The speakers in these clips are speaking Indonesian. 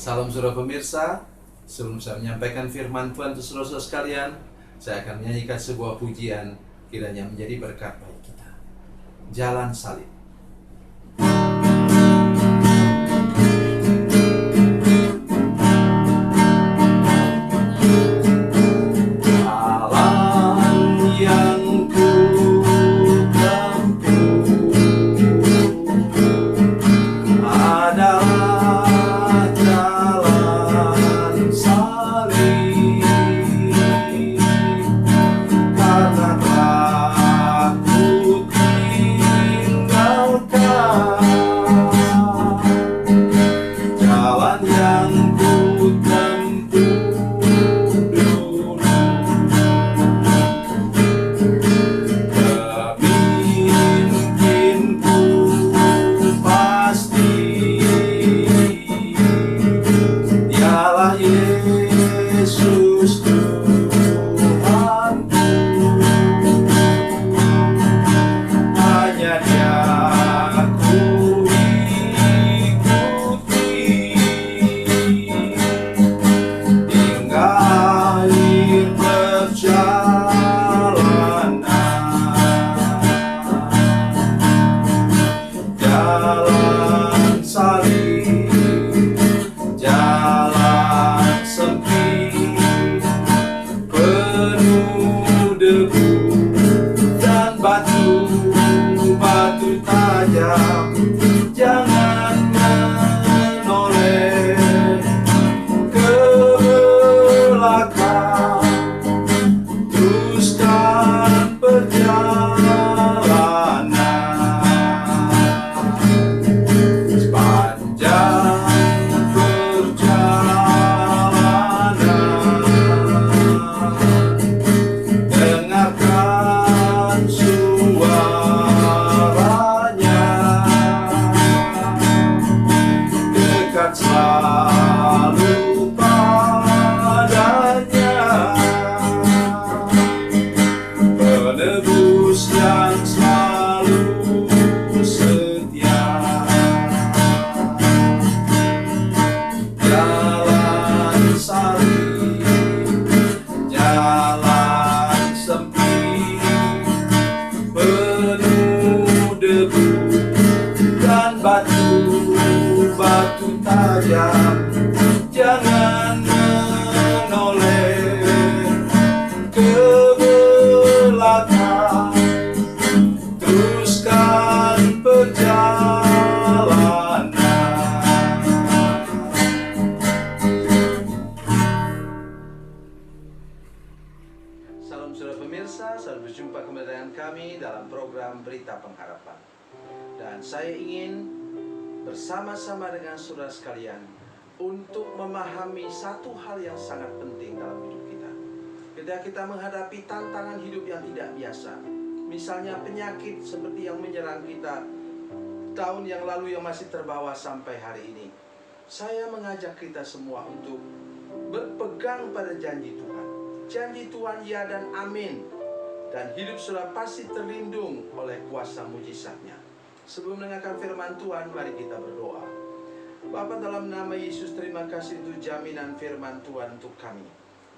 Salam saudara pemirsa, sebelum saya menyampaikan firman Tuhan untuk saudara-saudara sekalian, saya akan menyanyikan sebuah pujian kiranya menjadi berkat bagi kita. Jalan Salib. Salam saudara pemirsa, selamat berjumpa kembali dengan kami dalam program Berita Pengharapan. Dan saya ingin bersama-sama dengan saudara sekalian untuk memahami satu hal yang sangat penting dalam hidup kita. Ketika kita menghadapi tantangan hidup yang tidak biasa, misalnya penyakit seperti yang menyerang kita tahun yang lalu yang masih terbawa sampai hari ini, saya mengajak kita semua untuk berpegang pada janji Tuhan. Janji Tuhan ya dan amin. Dan hidup sudah pasti terlindung oleh kuasa mujizatnya. Sebelum mendengarkan firman Tuhan, mari kita berdoa. Bapa, dalam nama Yesus, terima kasih untuk jaminan firman Tuhan untuk kami,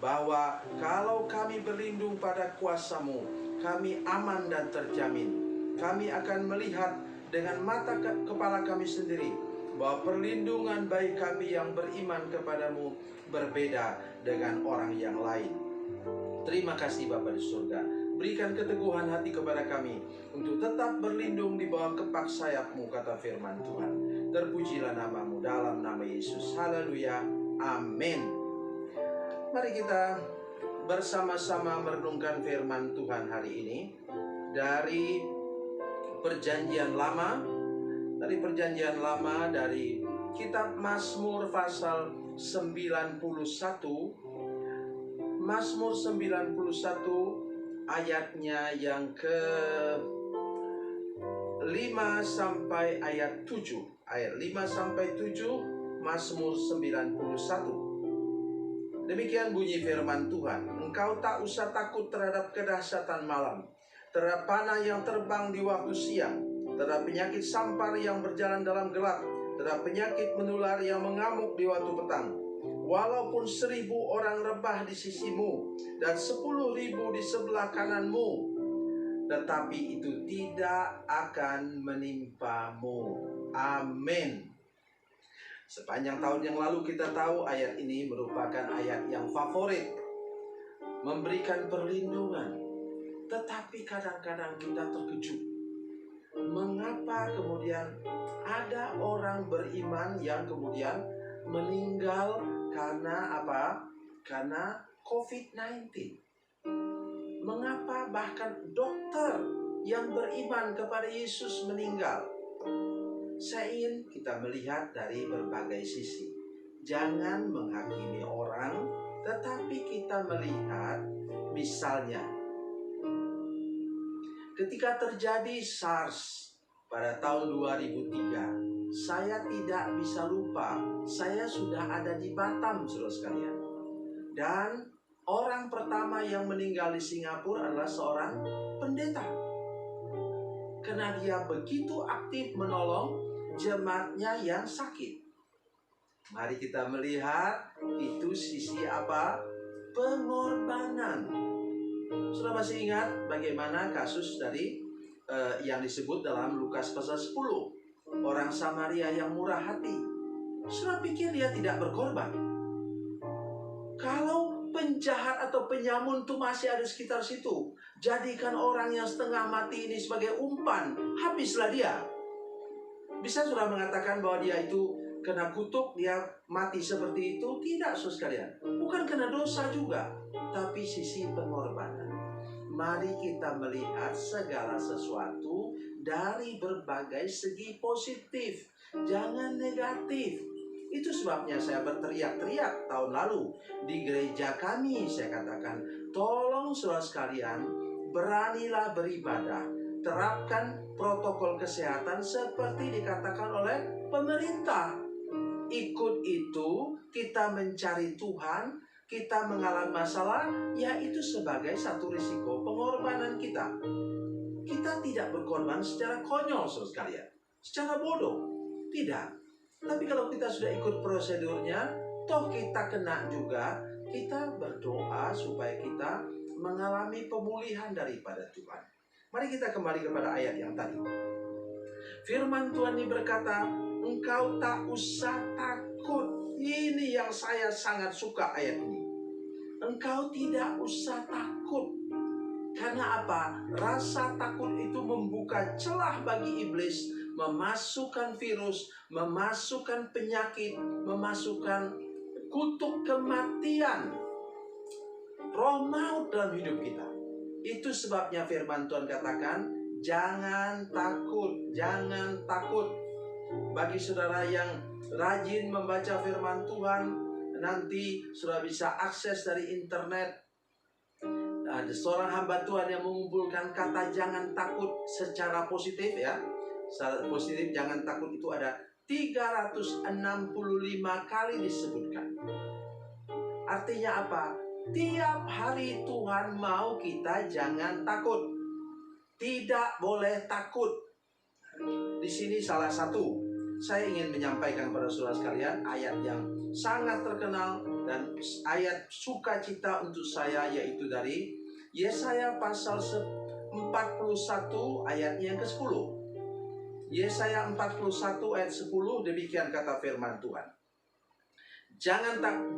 bahwa kalau kami berlindung pada kuasa-Mu, kami aman dan terjamin. Kami akan melihat dengan mata kepala kami sendiri bahwa perlindungan baik kami yang beriman kepadamu berbeda dengan orang yang lain. Terima kasih Bapa di surga. Berikan keteguhan hati kepada kami untuk tetap berlindung di bawah kepak sayap-Mu, kata firman Tuhan. Terpujilah nama-Mu dalam nama Yesus. Haleluya. Amin. Mari kita bersama-sama merenungkan firman Tuhan hari ini dari Perjanjian Lama. Dari Perjanjian Lama, dari kitab Mazmur pasal 91. Mazmur 91 ayatnya yang ke-5 sampai ayat 7. Ayat 5 sampai 7 Mazmur 91. Demikian bunyi firman Tuhan. Engkau tak usah takut terhadap kedahsyatan malam, terhadap panah yang terbang di waktu siang, terhadap penyakit sampar yang berjalan dalam gelap, terhadap penyakit menular yang mengamuk di waktu petang. Walaupun 1000 orang rebah di sisimu dan 10.000 di sebelah kananmu, tetapi itu tidak akan menimpamu. Amin. Sepanjang tahun yang lalu kita tahu ayat ini merupakan ayat yang favorit, memberikan perlindungan. Tetapi kadang-kadang kita terkejut. Mengapa kemudian ada orang beriman yang kemudian meninggal karena apa? Karena COVID-19. Mengapa bahkan dokter yang beriman kepada Yesus meninggal? Saya ingin kita melihat dari berbagai sisi. Jangan menghakimi orang, tetapi kita melihat misalnya ketika terjadi SARS pada tahun 2003, saya tidak bisa lupa, saya sudah ada di Batam, saudara sekalian. Dan orang pertama yang meninggal di Singapura adalah seorang pendeta. Karena dia begitu aktif menolong jemaatnya yang sakit. Mari kita melihat itu sisi apa? Pengorbanan. Sudah masih ingat bagaimana kasus dari yang disebut dalam Lukas pasal 10, orang Samaria yang murah hati. Sudah pikir dia tidak berkorban? Kalau penjahat atau penyamun itu masih ada di sekitar situ, jadikan orang yang setengah mati ini sebagai umpan, habislah dia. Bisa sudah mengatakan bahwa dia itu kena kutuk, dia mati seperti itu? Tidak, saudara sekalian. Bukan kena dosa juga, tapi sisi pengorbanan. Mari kita melihat segala sesuatu dari berbagai segi positif, jangan negatif. Itu sebabnya saya berteriak-teriak tahun lalu di gereja kami. Saya katakan, tolong saudara sekalian, beranilah beribadah, terapkan protokol kesehatan seperti dikatakan oleh pemerintah. Ikut itu, kita mencari Tuhan, kita mengalami masalah, yaitu sebagai satu risiko pengorbanan kita. Kita tidak berkorban secara konyol, saudara sekalian, secara bodoh, tidak. Tapi kalau kita sudah ikut prosedurnya, toh kita kena juga, kita berdoa supaya kita mengalami pemulihan daripada Tuhan. Mari kita kembali kepada ayat yang tadi. Firman Tuhan ini berkata, engkau tak usah takut. Ini yang saya sangat suka ayat ini. Engkau tidak usah takut. Karena apa? Rasa takut itu membuka celah bagi iblis, memasukkan virus, memasukkan penyakit, memasukkan kutuk kematian, roh maut dalam hidup kita. Itu sebabnya firman Tuhan katakan, jangan takut, jangan takut. Bagi saudara yang rajin membaca firman Tuhan, nanti sudah bisa akses dari internet. Ada seorang hamba Tuhan yang mengumpulkan kata jangan takut secara positif ya. Secara positif jangan takut itu ada 365 kali disebutkan. Artinya apa? Tiap hari Tuhan mau kita jangan takut. Tidak boleh takut. Di sini salah satu saya ingin menyampaikan kepada saudara sekalian ayat yang sangat terkenal dan ayat sukacita untuk saya, yaitu dari Yesaya pasal 41 ayatnya yang ke-10. Yesaya 41 ayat 10, demikian kata firman Tuhan.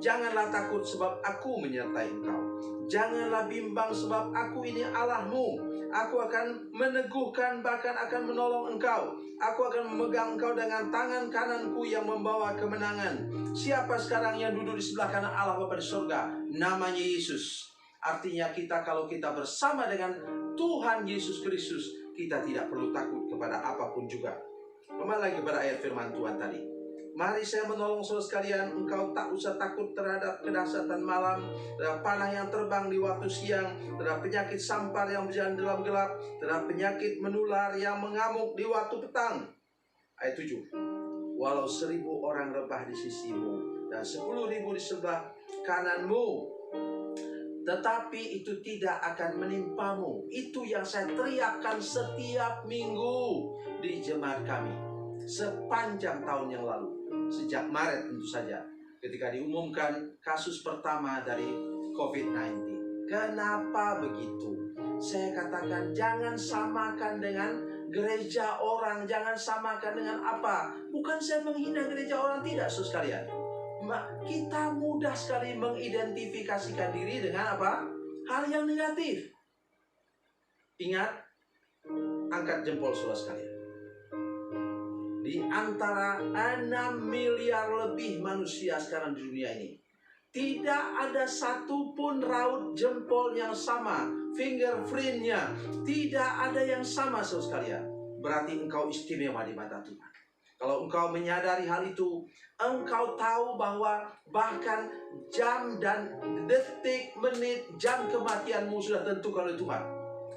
Janganlah takut sebab aku menyertai engkau. Janganlah bimbang sebab aku ini Allahmu. Aku akan meneguhkan, bahkan akan menolong engkau. Aku akan memegang engkau dengan tangan kananku yang membawa kemenangan. Siapa sekarang yang duduk di sebelah kanan Allah Bapa di surga? Namanya Yesus. Artinya kalau kita bersama dengan Tuhan Yesus Kristus, kita tidak perlu takut kepada apapun juga. Kembali lagi kepada ayat firman Tuhan tadi. Mari saya menolong saudara sekalian, engkau tak usah takut terhadap kedahsyatan malam, terhadap panah yang terbang di waktu siang, terhadap penyakit sampar yang berjalan dalam gelap, terhadap penyakit menular yang mengamuk di waktu petang. Ayat 7. Walau 1000 orang rebah di sisimu dan 10.000 di sebelah kananmu, tetapi itu tidak akan menimpamu. Itu yang saya teriakkan setiap minggu di jemaat kami. sepanjang tahun yang lalu. Sejak Maret tentu saja, ketika diumumkan kasus pertama dari COVID-19. Kenapa begitu? Saya katakan jangan samakan dengan gereja orang, jangan samakan dengan apa. Bukan saya menghina gereja orang, tidak, saudara sekalian. Kita mudah sekali mengidentifikasikan diri dengan apa? Hal yang negatif. Ingat, angkat jempol saudara sekalian. Di antara 6 miliar lebih manusia sekarang di dunia ini, tidak ada satupun raut jempol yang sama, fingerprintnya tidak ada yang sama, saudara sekalian. Berarti engkau istimewa di mata Tuhan. Kalau engkau menyadari hal itu, engkau tahu bahwa bahkan jam dan detik, menit, jam kematianmu sudah tentukan oleh Tuhan.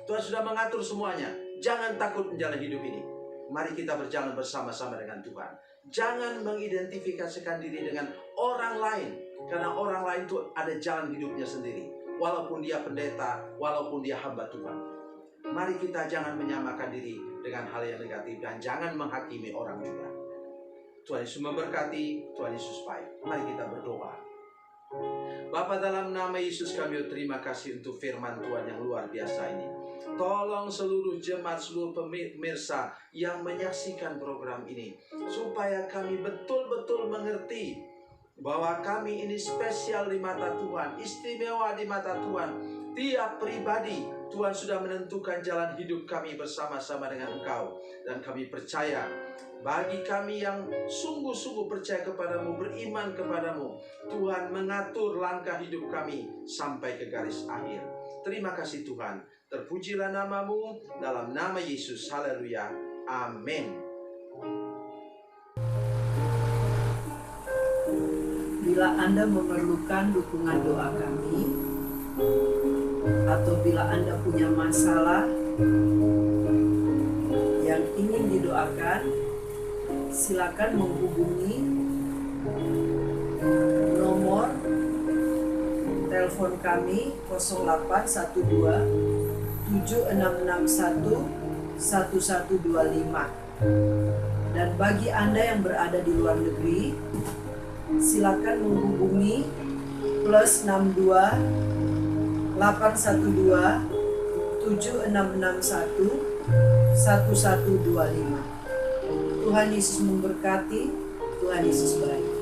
Tuhan sudah mengatur semuanya. Jangan takut menjalani hidup ini. Mari kita berjalan bersama-sama dengan Tuhan. Jangan mengidentifikasikan diri dengan orang lain, karena orang lain itu ada jalan hidupnya sendiri. Walaupun dia pendeta, walaupun dia hamba Tuhan. Mari kita jangan menyamakan diri dengan hal yang negatif dan jangan menghakimi orang juga. Tuhan Yesus memberkati, Tuhan Yesus baik. Mari kita berdoa. Bapa, dalam nama Yesus kami terima kasih untuk firman Tuhan yang luar biasa ini. Tolong seluruh jemaat, seluruh pemirsa yang menyaksikan program ini, supaya kami betul-betul mengerti bahwa kami ini spesial di mata Tuhan, istimewa di mata Tuhan. Tiap pribadi, Tuhan sudah menentukan jalan hidup kami bersama-sama dengan Engkau. Dan kami percaya, bagi kami yang sungguh-sungguh percaya kepadamu, beriman kepadamu, Tuhan mengatur langkah hidup kami sampai ke garis akhir. Terima kasih Tuhan. Terpujilah namamu, dalam nama Yesus. Haleluya. Amin. Bila Anda memerlukan dukungan doa kami, atau bila Anda punya masalah yang ingin didoakan, silakan menghubungi nomor telepon kami 0812 7661 1125. Dan bagi Anda yang berada di luar negeri, silakan menghubungi +62 812 7661 1125. Tuhan Yesus memberkati, Tuhan Yesus baik.